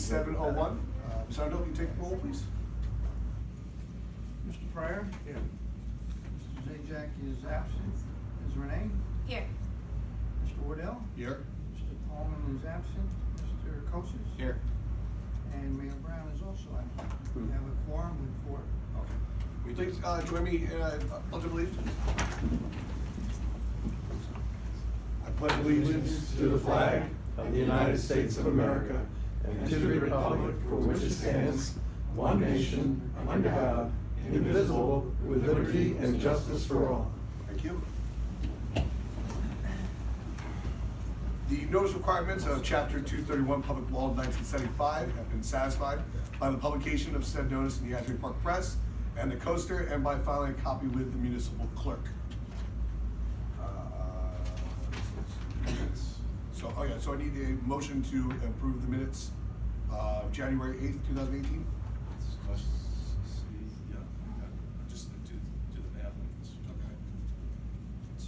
7:01. Ms. Underhill, can you take the roll, please? Mr. Pryor? Here. Mr. Zajac is absent. Ms. Renee? Here. Mr. Wardell? Here. Mr. Tallman is absent. Mr. Kosis? Here. And Mayor Brown is also absent. We have a quorum with 4. Okay. Will you please join me in pledge of allegiance? I pledge Allegiance to the flag of the United States of America and to the republic for which it stands, one nation, under God, indivisible, with liberty and justice for all. Thank you. The notice requirements of Chapter 231 Public Law of 1975 have been satisfied by the publication of said notice in the Asbury Park Press and the Coaster, and by filing a copy with the municipal clerk. So I need a motion to approve the minutes of January 8th, 2018. Just do the math on this. Okay. 2,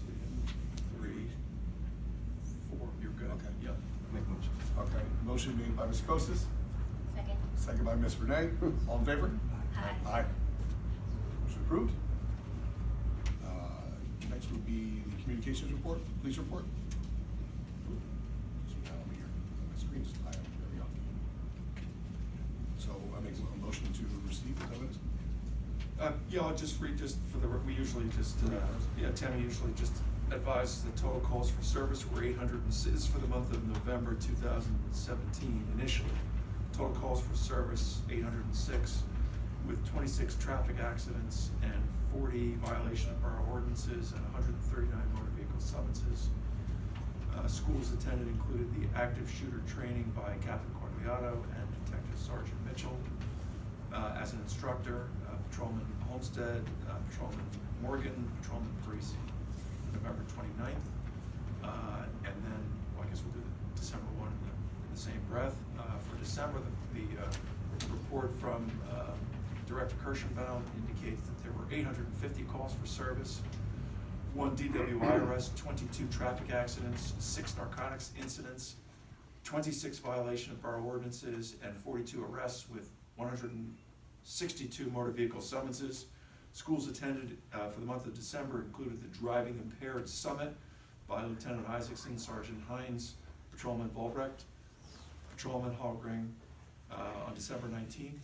3, 4, you're good. Okay. Yep. Make motion. Okay, motion made by Mr. Kostas, Second. second by Ms. Renee. All in favor? Aye. Aye. Motion approved. Next would be the communications report, police report. My screen's tired, there we go. So I make a motion to receive, is that what it is? Yeah, I'll just read we usually just, Tammy usually just advises the total calls for service were 806 for the month of November 2017 initially. Total calls for service 806 with 26 traffic accidents and 40 violation of borough ordinances and 139 motor vehicle summonses. Schools attended included the active shooter training by Captain Corneliato and Detective Sergeant Mitchell. As an instructor, Patrolman Homestead, Patrolman Morgan, Patrolman Parisi, November 29th. And then, well, I guess we'll do the December one in the same breath. For December, the report from Director Kirschenbaum indicates that there were 850 calls for service, 1 DWI arrest, 22 traffic accidents, 6 narcotics incidents, 26 violation of borough ordinances, and 42 arrests with 162 motor vehicle summonses. Schools attended for the month of December included the Driving Impaired Summit by Lieutenant Isaacson, Sergeant Hines, Patrolman Volbrecht, Patrolman Hallgring on December 19th.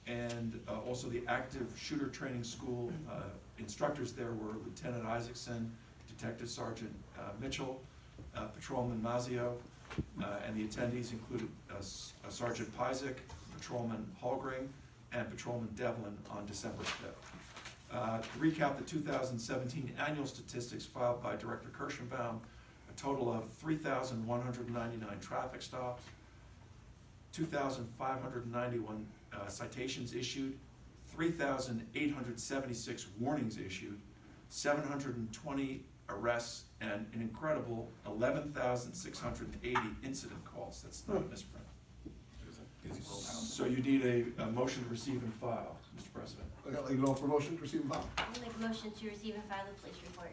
And also the active shooter training school instructors there were Lieutenant Isaacson, Detective Sergeant Mitchell, Patrolman Mazio, and the attendees included Sergeant Pyzik, Patrolman Hallgring, and Patrolman Devlin on December 5th. To recap the 2017 annual statistics filed by Director Kirschenbaum, a total of 3,199 traffic stops, 2,591 citations issued, 3,876 warnings issued, 720 arrests, and an incredible 11,680 incident calls. That's not a misprint. So you need a motion to receive and file, Mr. President. Okay, I'll leave it all for motion to receive and file. I'll make a motion to receive and file the police report.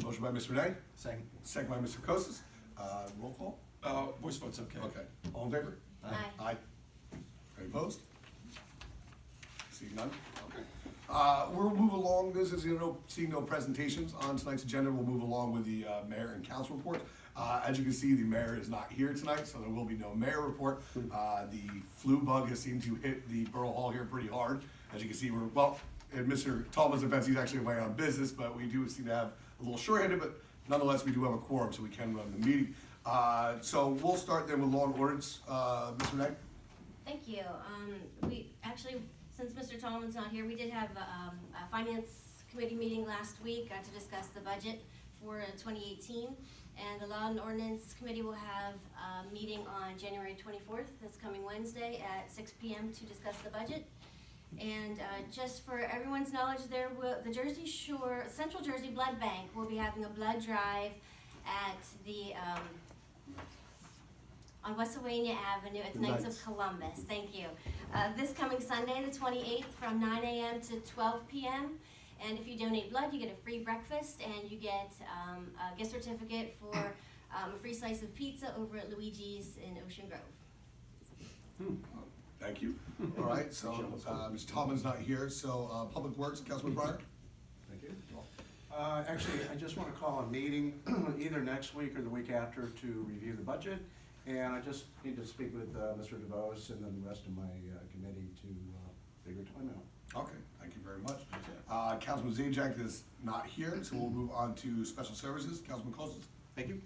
Motion by Ms. Renee, Second. second by Mr. Kostas. Roll call? Voice vote's okay. Okay, all in favor? Aye. Aye. Any opposed? Seeing none? Okay. We'll move along, seeing no presentations on tonight's agenda, we'll move along with the mayor and council report. As you can see, the mayor is not here tonight, so there will be no mayor report. The flu bug has seemed to hit the Borough Hall here pretty hard. As you can see, in Mr. Tallman's defense, he's actually away on business, but we do seem to have a little short-handed, but nonetheless, we do have a quorum, so we can run the meeting. So we'll start then with law and ordinance, Ms. Renee. Thank you. We actually, since Mr. Tallman's not here, we did have a finance committee meeting last week to discuss the budget for 2018. And the Law and Ordinance Committee will have a meeting on January 24th, this coming Wednesday at 6 p.m. to discuss the budget. And just for everyone's knowledge, the Jersey Shore, Central Jersey Blood Bank will be having a blood drive at the on Wessawania Avenue at the Knights of Columbus. Thank you. This coming Sunday, the 28th, from 9 a.m. to 12 p.m. And if you donate blood, you get a free breakfast and you get a gift certificate for a free slice of pizza over at Luigi's in Ocean Grove. Thank you. All right, so, Mr. Tallman's not here, so, Public Works, Councilman Breyer? Thank you. Actually, I just want to call a meeting either next week or the week after to review the budget. And I just need to speak with Mr. DeVos and then the rest of my committee to figure time out. Okay, thank you very much. Councilman Zajac is not here, so we'll move on to Special Services. Councilman Colson? Thank you.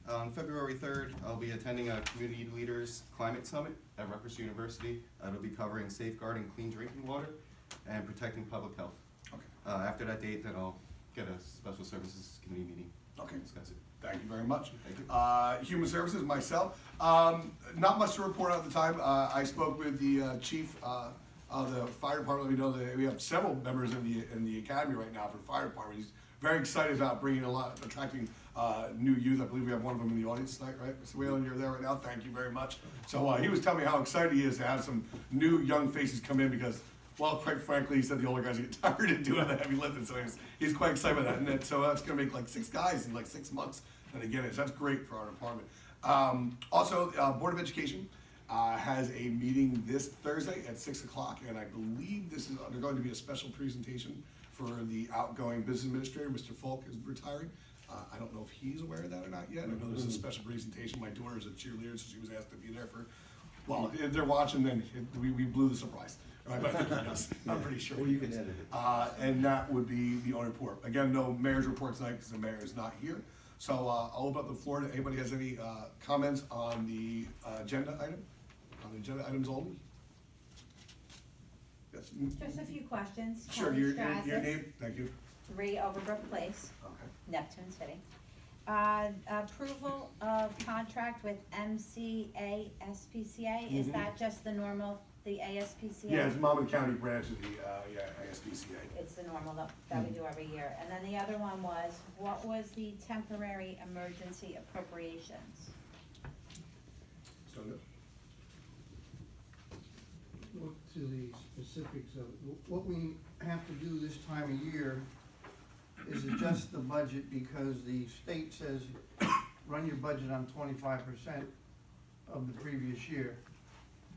On February 3rd, I'll be attending a Community Leaders Climate Summit at Rutgers University. It'll be covering safeguarding clean drinking water and protecting public health. Okay. After that date, then I'll get a Special Services Committee meeting. Okay. to Discuss it. Thank you very much. Thank you. Human Services, myself. Not much to report at the time. I spoke with the chief of the fire department. We know that we have several members in the academy right now for the fire department. He's very excited about attracting new youth. I believe we have one of them in the audience tonight, right? Mr. Whalen, you're there right now. Thank you very much. So he was telling me how excited he is to have some new young faces come in because, well, quite frankly, he said the older guys get tired of doing the heavy lifting, so he's quite excited about that. And so that's going to make like 6 guys in like 6 months. And again, that's great for our department. Also, Board of Education has a meeting this Thursday at 6 o'clock, and I believe this is they're going to be a special presentation for the outgoing business administrator. Mr. Falk is retiring. I don't know if he's aware of that or not yet. I know there's a special presentation. My daughter is a cheerleader, so she was asked to be there for. Well, if they're watching, then we blew the surprise. Right, but I think he does. I'm pretty sure. Or he you can does. edit it. And that would be the only report. Again, no mayor's report tonight because the mayor is not here. So I'll open up the floor to anybody has any comments on the agenda item? On the agenda items only? Yes. Just a few questions. Sure, Tony your Stratis, name, thank you. 3 Overbrook Place, Okay. Neptune City. Approval of contract with MCA SPCA, is that just the normal, the ASPCA? Yeah, it's Monmouth County branch of the ASPCA. It's the normal that we do every year. And then the other one was, what was the temporary emergency appropriations? So good. Look to the specifics of it. What we have to do this time of year is adjust the budget because the state says, run your budget on 25% of the previous year.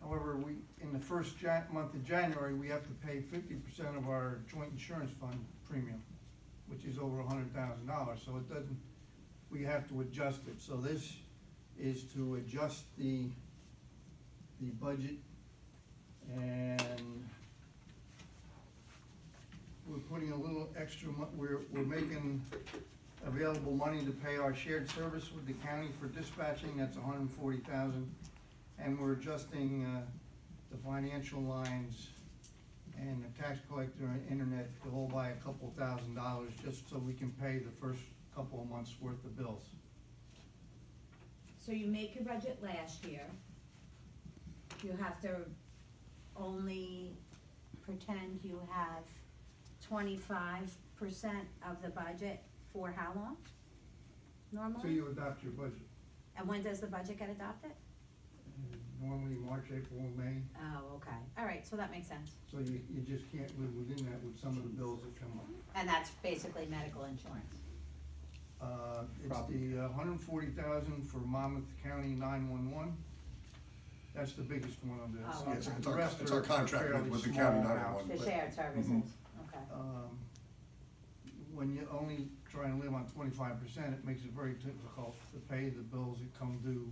However, in the first month of January, we have to pay 50% of our joint insurance fund premium, which is over $100,000, so it doesn't, we have to adjust it. So this is to adjust the budget, and we're putting a little extra, we're making available money to pay our shared service with the county for dispatching, that's $140,000. And we're adjusting the financial lines and the tax collector and internet to all by a couple $1,000 just so we can pay the first couple of months worth of bills. So you make your budget last year. You have to only pretend you have 25% of the budget for how long? So Normally? you adopt your budget, And when does the budget get adopted? normally March, April, May, Oh, okay. All right, so that makes sense. so you just can't live within that with some of the bills that come up. And that's basically medical insurance. It's the $140,000 for Monmouth County 911. That's the biggest one of this. Oh, Yeah, it's The rest our are contract fairly with the small county amounts. 911. The but- shared services, okay. When you only try and live on 25%, it makes it very difficult to pay the bills that come due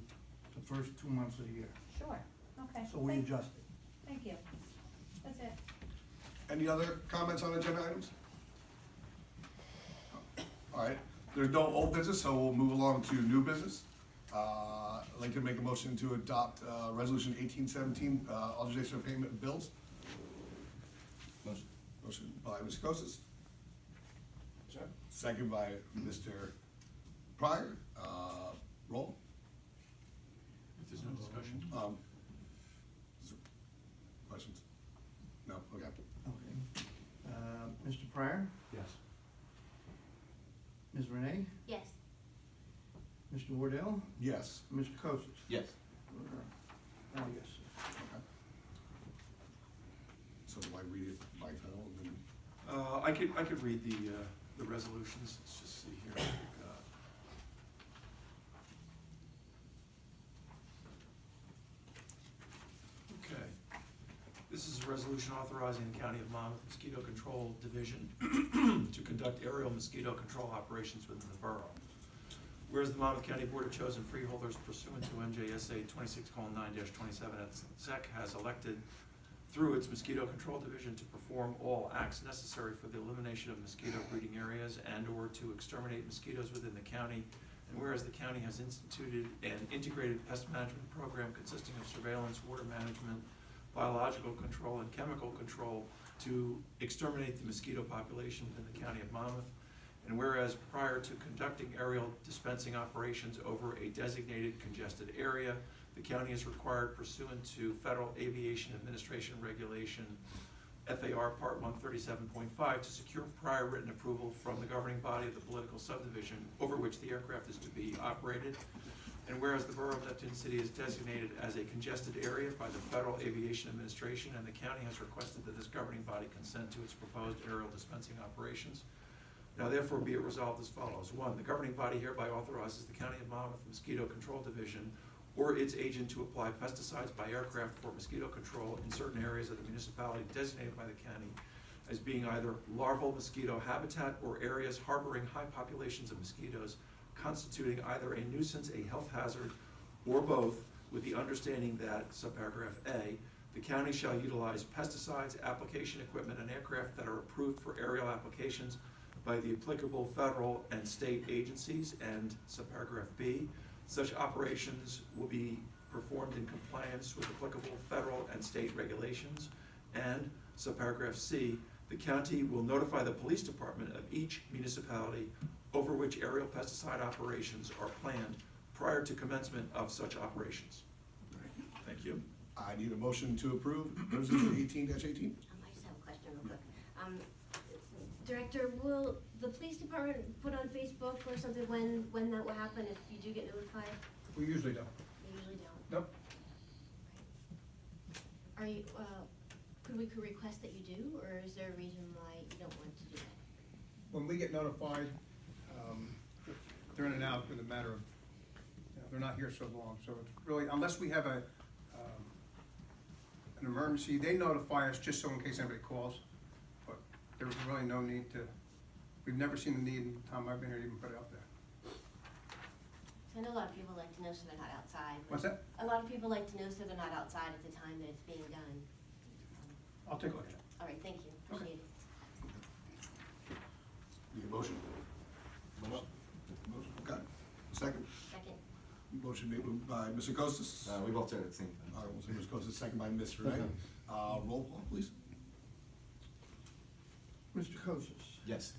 the first 2 months of the year. Sure, okay. So we Thank- adjust it. Thank you. That's it. Any other comments on agenda items? All right, there's no old business, so we'll move along to new business. I'd like to make a motion to adopt Resolution 1817, authorization of payment of bills. Motion. Motion by Mr. Kosis. Second by Mr. Pryor. Roll. If there's no discussion. Questions? No, okay. Okay. Mr. Pryor, Yes. Ms. Renee, Yes. Mr. Wardell, Yes. Mr. Kosis. Yes. Yes. Okay. So do I read it by title and then? I could read the resolutions, let's just see here. Okay. This is a resolution authorizing the County of Monmouth Mosquito Control Division to conduct aerial mosquito control operations within the borough. Whereas the Monmouth County Board of Chosen Freeholders pursuant to NJSA 26:9-27 et sec has elected through its Mosquito Control Division to perform all acts necessary for the elimination of mosquito breeding areas and/or to exterminate mosquitoes within the county. And whereas the county has instituted an integrated pest management program consisting of surveillance, water management, biological control, and chemical control to exterminate the mosquito population within the county of Monmouth. And whereas prior to conducting aerial dispensing operations over a designated congested area, the county is required pursuant to Federal Aviation Administration Regulation FAR Part 137.5 to secure prior written approval from the governing body of the political subdivision over which the aircraft is to be operated. And whereas the borough of Neptune City is designated as a congested area by the Federal Aviation Administration, and the county has requested that this governing body consent to its proposed aerial dispensing operations. Now therefore be it resolved as follows. 1, the governing body hereby authorizes the County of Monmouth Mosquito Control Division or its agent to apply pesticides by aircraft for mosquito control in certain areas of the municipality designated by the county as being either larval mosquito habitat or areas harboring high populations of mosquitoes, constituting either a nuisance, a health hazard, or both, with the understanding that, subparagraph A, the county shall utilize pesticides, application equipment, and aircraft that are approved for aerial applications by the applicable federal and state agencies, and subparagraph B, such operations will be performed in compliance with applicable federal and state regulations, and subparagraph C, the county will notify the police department of each municipality over which aerial pesticide operations are planned prior to commencement of such operations. Thank you. I need a motion to approve resolution 18-18. I just have a question real quick. Director, will the police department put on Facebook or something when that will happen if you do get notified? We usually don't. They usually don't. Nope. Are you, could we request that you do, or is there a reason why you don't want to do that? When we get notified, they're in and out in a matter of, they're not here so long. So it's really, unless we have an emergency, they notify us just so in case anybody calls. But there's really no need to, we've never seen the need in the time I've been here to even put it out there. I know a lot of people like to know so they're not outside. What's that? A lot of people like to know so they're not outside at the time that it's being done. I'll take a look at it. All right, thank you, appreciate it. Need a motion? Motion. Okay. Second. Second. Motion made by Mr. Costas. We both said it at the same time. All right, we'll say Mr. Costas, second by Ms. Renee. Roll call, please. Mr. Kosis, Yes.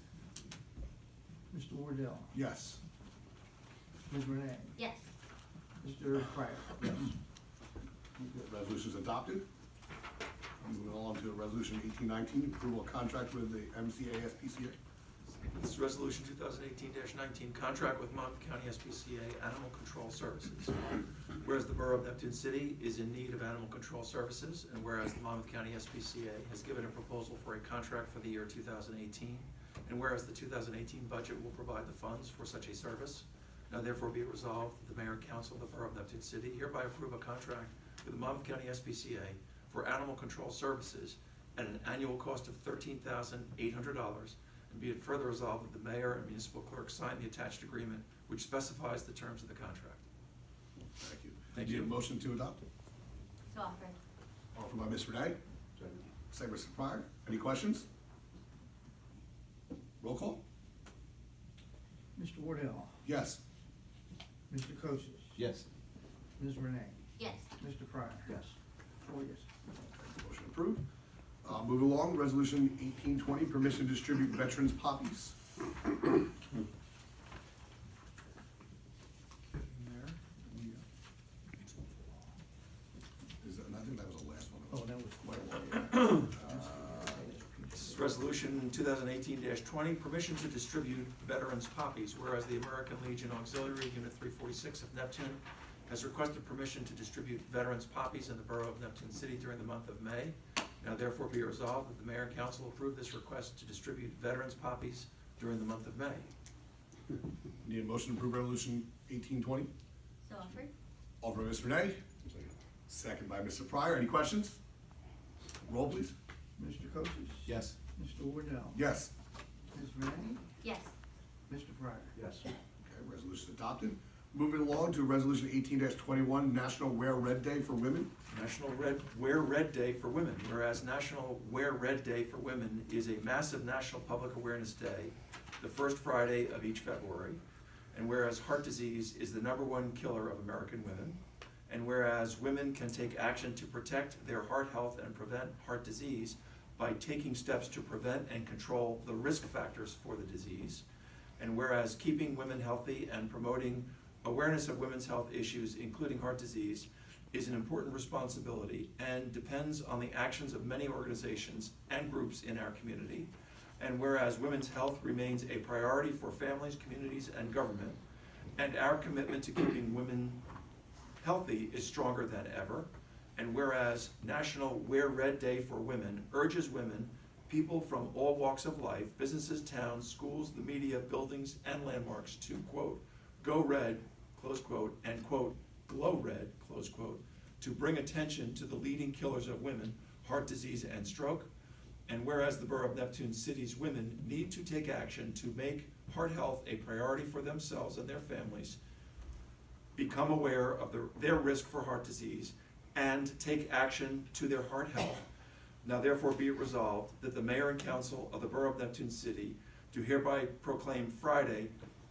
Mr. Wardell, Yes. Ms. Renee, Yes. Mr. Pryor. Yes. Resolution's adopted. Moving on to resolution 18-19, approval of contract with the MCA-SPCA. This is resolution 2018-19, contract with Monmouth County SPCA Animal Control Services. Whereas the Borough of Neptune City is in need of animal control services, and whereas the Monmouth County SPCA has given a proposal for a contract for the year 2018, and whereas the 2018 budget will provide the funds for such a service, now therefore be it resolved that the Mayor and Council of the Borough of Neptune City hereby approve a contract with the Monmouth County SPCA for animal control services at an annual cost of $13,800, and be it further resolved that the mayor and municipal clerk sign the attached agreement which specifies the terms of the contract. Thank you. Thank Need you. a motion to adopt? So offered. Offered by Ms. Renee, second by Mr. Pryor. Any questions? Roll call? Mr. Wardell, Yes. Mr. Kosis, Yes. Ms. Renee, Yes. Mr. Pryor. Yes. 4 yes. Motion approved. Move along, resolution 18-20, permission to distribute veterans poppies. Is that, I think that was the last one. Oh, that was quite a while. This is resolution 2018-20, permission to distribute veterans poppies, whereas the American Legion Auxiliary Unit 346 of Neptune has requested permission to distribute veterans poppies in the Borough of Neptune City during the month of May. Now therefore be resolved that the Mayor and Council approve this request to distribute veterans poppies during the month of May. Need a motion to approve resolution 18-20? So offered. Offered by Ms. Renee, second by Mr. Pryor. Any questions? Roll, please. Mr. Kosis? Yes. Mr. Wardell? Yes. Ms. Rennie? Yes. Mr. Pryor? Yes. Okay, resolution adopted. Moving along to resolution 18-21, National Wear Red Day for Women. National Wear Red Day for Women, whereas National Wear Red Day for Women is a massive national public awareness day, the first Friday of each February, and whereas heart disease is the #1 killer of American women, and whereas women can take action to protect their heart health and prevent heart disease by taking steps to prevent and control the risk factors for the disease, and whereas keeping women healthy and promoting awareness of women's health issues, including heart disease, is an important responsibility and depends on the actions of many organizations and groups in our community. And whereas women's health remains a priority for families, communities, and government, and our commitment to keeping women healthy is stronger than ever. And whereas National Wear Red Day for Women urges women, people from all walks of life, businesses, towns, schools, the media, buildings, and landmarks to, quote, go red, close quote, and quote, glow red, close quote, to bring attention to the leading killers of women, heart disease and stroke. And whereas the Borough of Neptune City's women need to take action to make heart health a priority for themselves and their families, become aware of their risk for heart disease, and take action to their heart health. Now therefore be it resolved that the Mayor and Council of the Borough of Neptune City do hereby proclaim Friday,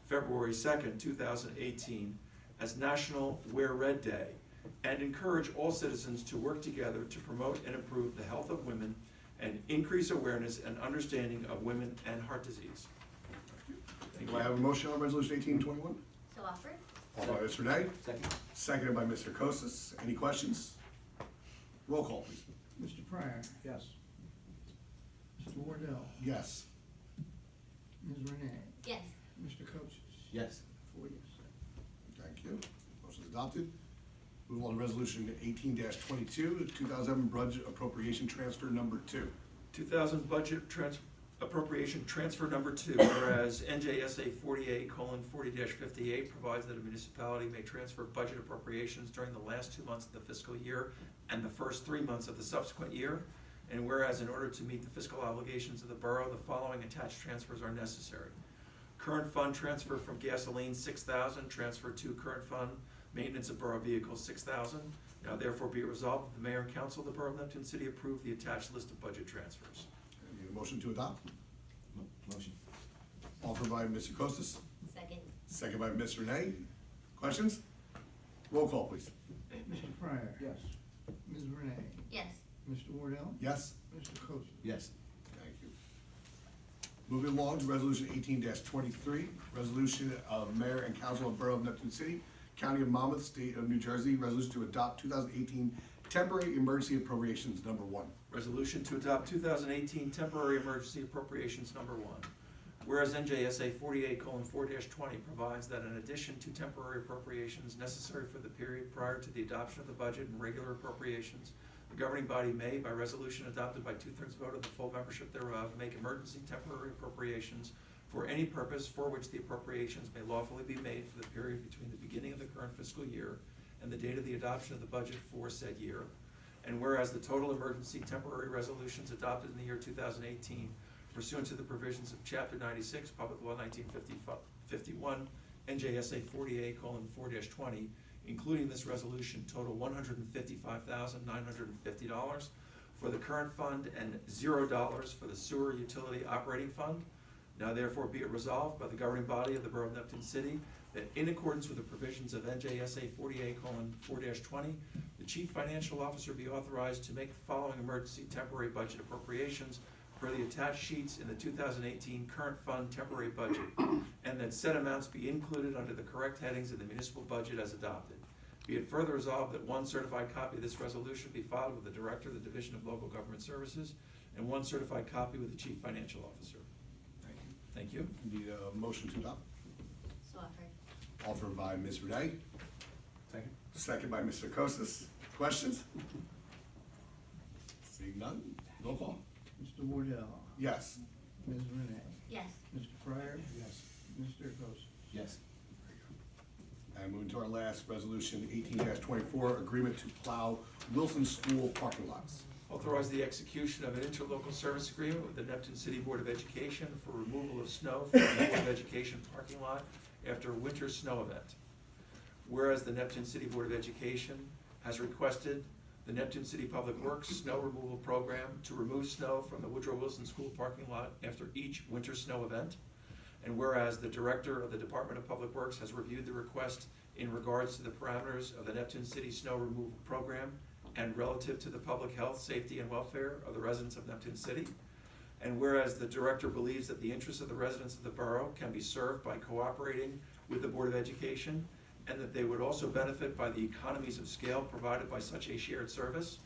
February 2nd, 2018, as National Wear Red Day, and encourage all citizens to work together to promote and improve the health of women and increase awareness and understanding of women and heart disease. Thank Do I you. have a motion on resolution 18-21? So offered? Offered by Ms. Renee, Second. seconded by Mr. Kosis. Any questions? Roll call, please. Mr. Pryor? Yes. Mr. Wardell? Yes. Ms. Renee? Yes. Mr. Kosis? Yes. 4 yes. Thank you. Motion is adopted. Move on to resolution 18-22, 2007 budget appropriation transfer number 2. 2000 budget appropriation transfer number 2, whereas NJSA 48:40-58 provides that a municipality may transfer budget appropriations during the last 2 months of the fiscal year and the first 3 months of the subsequent year. And whereas in order to meet the fiscal obligations of the borough, the following attached transfers are necessary. Current fund transfer from gasoline, $6,000, transfer to current fund, maintenance of borough vehicles, $6,000. Now therefore be it resolved that the Mayor and Council of the Borough of Neptune City approve the attached list of budget transfers. Need a motion to adopt? Motion. Offered by Mr. Kosis, Second? seconded by Ms. Renee. Questions? Roll call, please. Mr. Pryor? Yes. Ms. Renee? Yes. Mr. Wardell? Yes? Mr. Kosis? Yes. Thank you. Moving along to resolution 18-23, resolution of Mayor and Council of Borough of Neptune City, County of Monmouth, State of New Jersey, resolution to adopt 2018 temporary emergency appropriations number 1. Resolution to adopt 2018 temporary emergency appropriations number 1. Whereas NJSA 48:4-20 provides that in addition to temporary appropriations necessary for the period prior to the adoption of the budget and regular appropriations, the governing body may, by resolution adopted by 2/3 vote of the full membership thereof, make emergency temporary appropriations for any purpose for which the appropriations may lawfully be made for the period between the beginning of the current fiscal year and the date of the adoption of the budget for said year. And whereas the total emergency temporary resolutions adopted in the year 2018 pursuant to the provisions of Chapter 96, Public Law 1951, NJSA 48:4-20, including this resolution, total $155,950 for the current fund and $0 for the sewer utility operating fund. Now therefore be it resolved by the governing body of the Borough of Neptune City that in accordance with the provisions of NJSA 48:4-20, the chief financial officer be authorized to make the following emergency temporary budget appropriations per the attached sheets in the 2018 current fund temporary budget, and that said amounts be included under the correct headings of the municipal budget as adopted. Be it further resolved that one certified copy of this resolution be filed with the Director of the Division of Local Government Services, and one certified copy with the Chief Financial Officer. Thank you. Need a motion to adopt? So offered? Offered by Ms. Renee, Second. second by Mr. Kosis. Questions? Seeing none, roll call. Mr. Wardell? Yes. Ms. Renee? Yes. Mr. Pryor? Yes. Mr. Kosis? Yes. And moving to our last resolution, 18-24, agreement to plow Wilson School parking lots. Authorize the execution of an interlocal service agreement with the Neptune City Board of Education for removal of snow from the Board of Education parking lot after a winter snow event. Whereas the Neptune City Board of Education has requested the Neptune City Public Works Snow Removal Program to remove snow from the Woodrow Wilson School parking lot after each winter snow event. And whereas the Director of the Department of Public Works has reviewed the request in regards to the parameters of the Neptune City Snow Removal Program and relative to the public health, safety, and welfare of the residents of Neptune City. And whereas the Director believes that the interests of the residents of the borough can be served by cooperating with the Board of Education, and that they would also benefit by the economies of scale provided by such a shared service.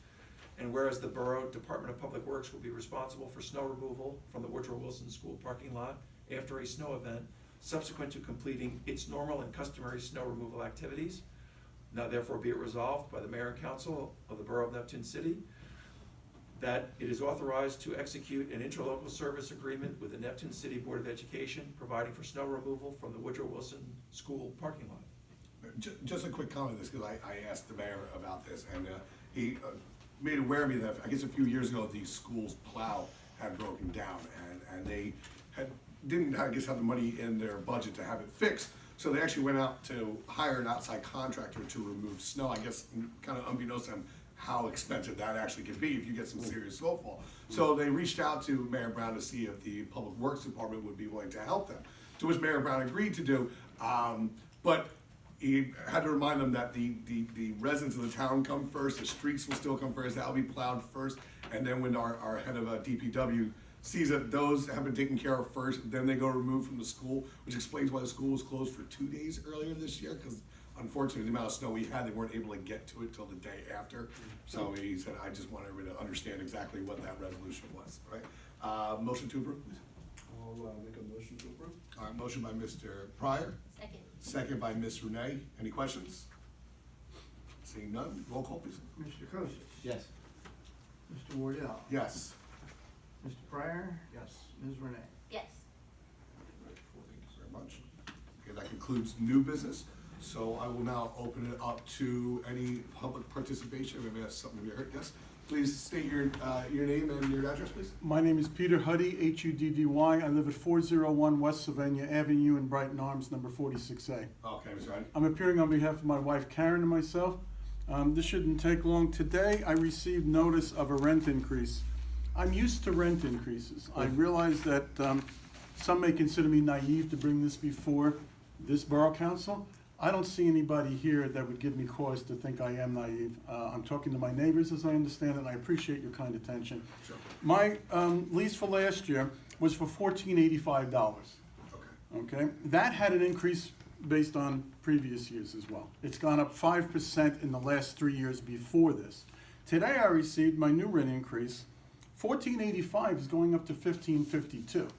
And whereas the Borough Department of Public Works will be responsible for snow removal from the Woodrow Wilson School parking lot after a snow event, subsequent to completing its normal and customary snow removal activities. Now therefore be it resolved by the Mayor and Council of the Borough of Neptune City that it is authorized to execute an interlocal service agreement with the Neptune City Board of Education providing for snow removal from the Woodrow Wilson School parking lot. Just a quick comment on this, because I asked the mayor about this, and he made aware of me that, I guess a few years ago, the school's plow had broken down, and they didn't, I guess, have the money in their budget to have it fixed, so they actually went out to hire an outside contractor to remove snow, I guess, kind of unbeknownst to them, how expensive that actually could be if you get some serious snowfall. So they reached out to Mayor Brown to see if the Public Works Department would be willing to help them, to which Mayor Brown agreed to do, but he had to remind them that the residents of the town come first, the streets will still come first, that'll be plowed first, and then when our head of DPW sees that those have been taken care of first, then they go remove from the school, which explains why the school was closed for 2 days earlier this year, because unfortunately, the amount of snow we had, they weren't able to get to it till the day after. So he said, I just want everybody to understand exactly what that resolution was, right? Motion to approve, please. I'll make a motion to approve. All right, motion by Mr. Pryor, Second. second by Ms. Renee. Any questions? Seeing none, roll call, please. Mr. Kosis. Yes. Mr. Wardell. Yes. Mr. Pryor. Yes. Ms. Renee. Yes. Thank you very much. Okay, that concludes new business. So I will now open it up to any public participation. Maybe that's something we heard. Yes, please state your name and your address, please. My name is Peter Huddy, H-U-D-D-Y. I live at 401 West Sylvania Avenue in Brighton Arms, number 46A. Okay, Mr. Huddy. I'm appearing on behalf of my wife Karen and myself. This shouldn't take long. Today, I received notice of a rent increase. I'm used to rent increases. I realize that some may consider me naive to bring this before this Borough Council. I don't see anybody here that would give me cause to think I am naive. I'm talking to my neighbors, as I understand it, and I appreciate your kind attention. Sure. My lease for last year was for $1,485. Okay. Okay, that had an increase based on previous years as well. It's gone up 5% in the last 3 years before this. Today I received my new rent increase. $1,485 is going up to $1,552.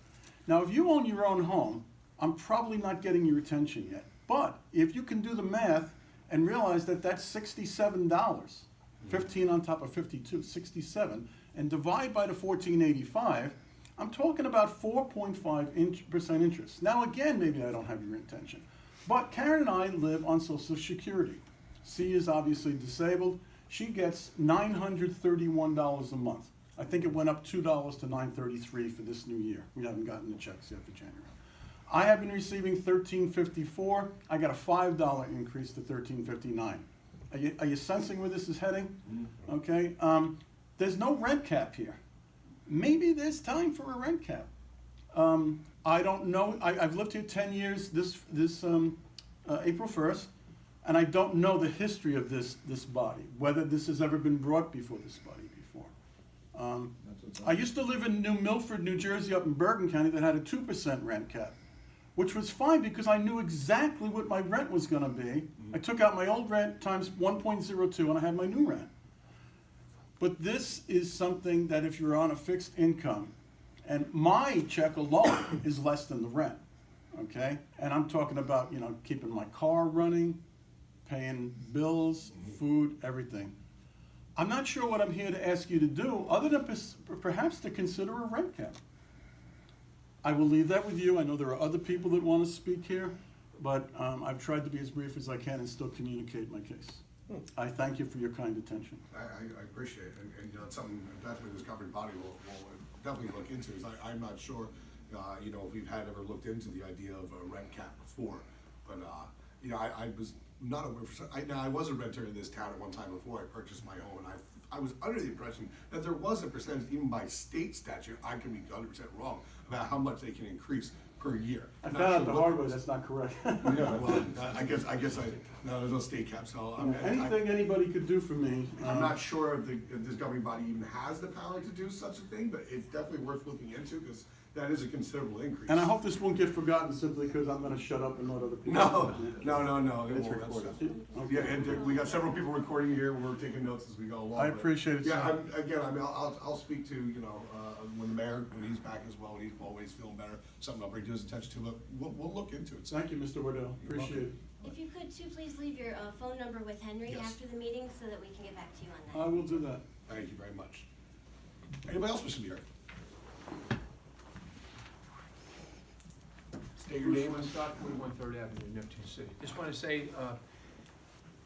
Now, if you own your own home, I'm probably not getting your attention yet. But if you can do the math and realize that that's $67, 15 on top of 52, 67, and divide by the 1485, I'm talking about 4.5% interest. Now again, maybe I don't have your attention, but Karen and I live on Social Security. C is obviously disabled. She gets $931 a month. I think it went up $2 to $933 for this new year. We haven't gotten the checks yet for January. I have been receiving $13.54. I got a $5 increase to $13.59. Are you sensing where this is heading? Okay. There's no rent cap here. Maybe there's time for a rent cap. I don't know. I've lived here 10 years this April 1st, and I don't know the history of this body, whether this has ever been brought before this body before. I used to live in New Milford, New Jersey, up in Bergen County, that had a 2% rent cap, which was fine because I knew exactly what my rent was going to be. I took out my old rent times 1.02 and I had my new rent. But this is something that if you're on a fixed income, and my check alone is less than the rent, okay? And I'm talking about, keeping my car running, paying bills, food, everything. I'm not sure what I'm here to ask you to do, other than perhaps to consider a rent cap. I will leave that with you. I know there are other people that want to speak here, but I've tried to be as brief as I can and still communicate my case. I thank you for your kind attention. I appreciate it, and you know, it's something definitely this governing body will definitely look into, is I'm not sure, you know, if we've had ever looked into the idea of a rent cap before, but, you know, I was not aware, now, I was a renter in this town at one time before I purchased my home, and I was under the impression that there was a percentage, even by state statute, I can be 100% wrong, about how much they can increase per year. I Not found out sure the what hard it way, was. that's not correct. Yeah, well, no, there's no state cap, so Anything anybody could do for me. I'm not sure if this governing body even has the power to do such a thing, but it's definitely worth looking into, because that is a considerable increase. And I hope this won't get forgotten simply because I'm gonna shut up and let other people. No, do it. no, it It's won't. recorded. Yeah, and we got several people recording here, we're taking notes as we go along. I but- appreciate it, Yeah, sir. I'll speak to, you know, when the mayor, when he's back as well, when he's always feeling better, something I'll bring to his attention to, but we'll look into it. Thank you, Mr. Waddell, You're appreciate it. If you could too, please leave your phone number with Henry Yes. after the meeting so that we can get back to you on that. I will do that. Thank you very much. Anybody else wish to be heard? State your name and Scott, 41 Third Avenue, Neptune City. Just want to say,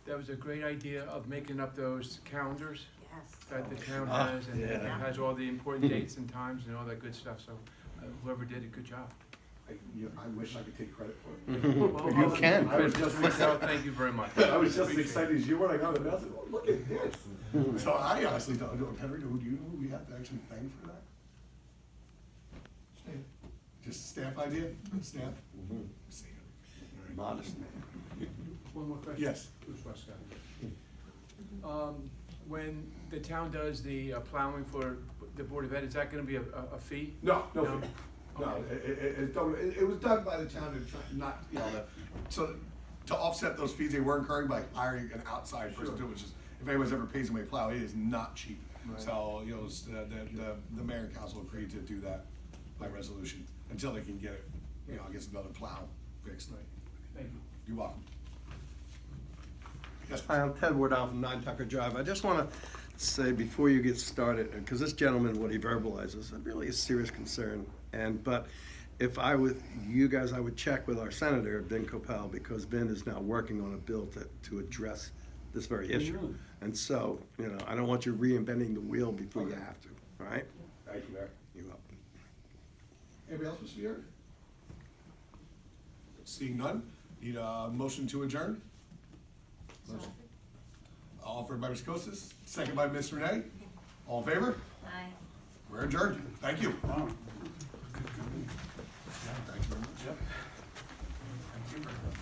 that was a great idea of making up those calendars Yes. that the town has, and it Yeah. has all the important dates and times and all that good stuff, so whoever did a good job. I wish I could take credit for it. Well, You I'll- can. I was just, thank you very much. I was just as Appreciate it. excited as you were, I got it, I was like, oh, look at this. So I honestly don't, Henry, do you know who we have to actually thank for that? Just a staff idea, staff? See it. All right. Modest man. One more question? Yes. Bruce Westcott. When the town does the plowing for the Board of Ed, is that gonna be a fee? No, no No? fee. No, Okay. it was done by the town to try, not, you know, so to offset those fees they were incurring by hiring an outside person to, which is, if anyone's ever pays them a plow, it is not cheap. Right. So, you know, the mayor and council agreed to do that by resolution until they can get it, you know, I guess another plow fixed. Right. Thank you. You're welcome. Yes, Hi, I'm Ted Wardell from 9 Tucker Drive. I just want to say before you get started, because this gentleman, what he verbalizes, is really a serious concern. But if I was you guys, I would check with our senator, Ben Coppell, because Ben is now working on a bill to address this very issue. Really? And so, you know, I don't want you reinventing the wheel before you have to, all right? thank you, Mayor. You're welcome. Anybody else wish to be heard? Seeing none, need a motion to adjourn? Offered by Ms. Kostas, second by Ms. Renee. All in favor? Aye. We're adjourned. Thank you. Wow. Thank you very much. Thank you very much.